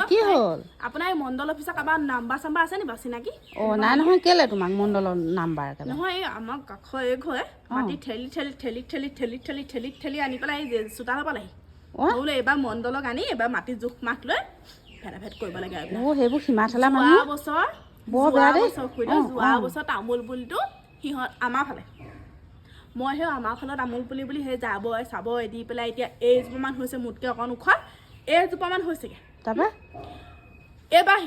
কি হ'ল আপোনাৰ এই মণ্ডল অফিচৰ কাৰোবাৰ নাম্বাৰ চাম্বাৰ আছে নি বাৰু চিনাকি নাই নহয় কেলে তোমাক মণ্ডলৰ নাম্বাৰ নহয় এই আমাৰ কাষৰ এই ঘৰে মাটি ঠেলি আনি পেলাই এই চোতালৰ পালেহি বোলে এইবাৰ মণ্ডলক আনি এইবাৰ মাটি জোখ মাখ লৈ ফেটাফেট কৰিব লাগে সেইবোৰ সীমা ঠেলা মানুহ যোৱা বছৰ তামোল পুলিটো সিহঁত আমাৰ ফালে মই সেই আমাৰ ফালত তামোল পুলি বুলি সেই যাব চাব দি পেলাই এতিয়া এইজোপামান হৈছে মোতকৈ অকণ ওখ এইজোপামান হৈছেগৈ তাৰপৰা এইবাৰ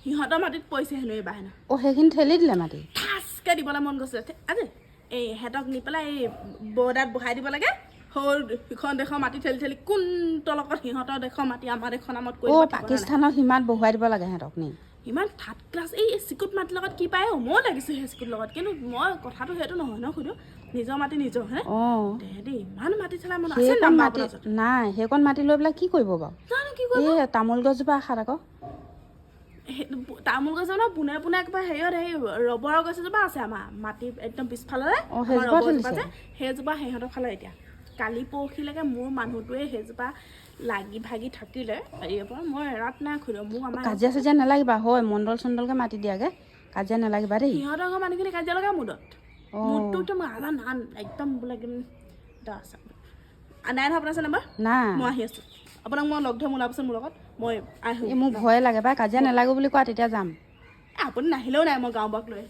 সিহঁতৰ মাটিত পৰিছে হেনো এইবাৰ হেনো সেইখিনি ঠেলি দিলে মাটি ঠাচকৈ দিবলৈ মন গৈছিলে আজি এই সিহঁতক নি পেলাই এই বৰ্ডাত বহাই দিব লাগে সৰু সিখন দেশৰ মাটি ঠেলি কোন তলকত সিহঁতৰ দেশৰ মাটি আমাৰ দেশৰ নামত কৰি পাকিস্তানৰ সীমাত বহুৱাই দিব লাগে সিহঁতক নি ইমান থাৰ্ড ক্লাছ এই চিকুট মাটিৰ লগত কি পায় মই লাগিছোঁ সেই চিকুট লগত কিন্তু মই কথাটো সেইটো নহয় ন সুধো নিজৰ মাটি নিজৰ হে দেই ইমান মাটি চলাই মন আছে নাই সেইকণ মাটি লৈ পেলাই কি কৰিব বাৰু জানো কি কৰিব এই তামোল গছজোপা আশাত আকৌ তামোল গছ ন পোনে পোনে একবাৰ হেৰিয়ত সেই ৰবৰৰ গছ এজোপা আছে আমাৰ মাটি একদম পিছফালে সেইজোপা সিহঁতৰ ফালে এতিয়া কালি পৰহিলৈকে মোৰ মানুহটোৱে সেইজোপা লাগি ভাগি থাকিলে হেৰিৰ পৰা মই এৰাত নাই খুলিম মোক আমাৰ কাজিয়া চাজিয়া নালাগিবা হয় মণ্ডল চণ্ডলকে মাতি দিয়াগে কাজিয়া নালাগিবা দেই সিহঁতৰ ঘৰ মানুহখিনি কাজিয়া লগা মুদত মুদটো একদম নান একদম বোলে নাই নহয় আপোনাৰ আছে নাম্বাৰ নাই মই আহি আছোঁ আপোনাক মই লগ ধৰিম ওলাবচোন মোৰ লগত মই মোৰ ভয় লাগে বা কাজিয়া নালাগো বুলি কোৱা তেতিয়া যাম আপুনি নাহিলেও নাই মই গাঁও বাক লৈ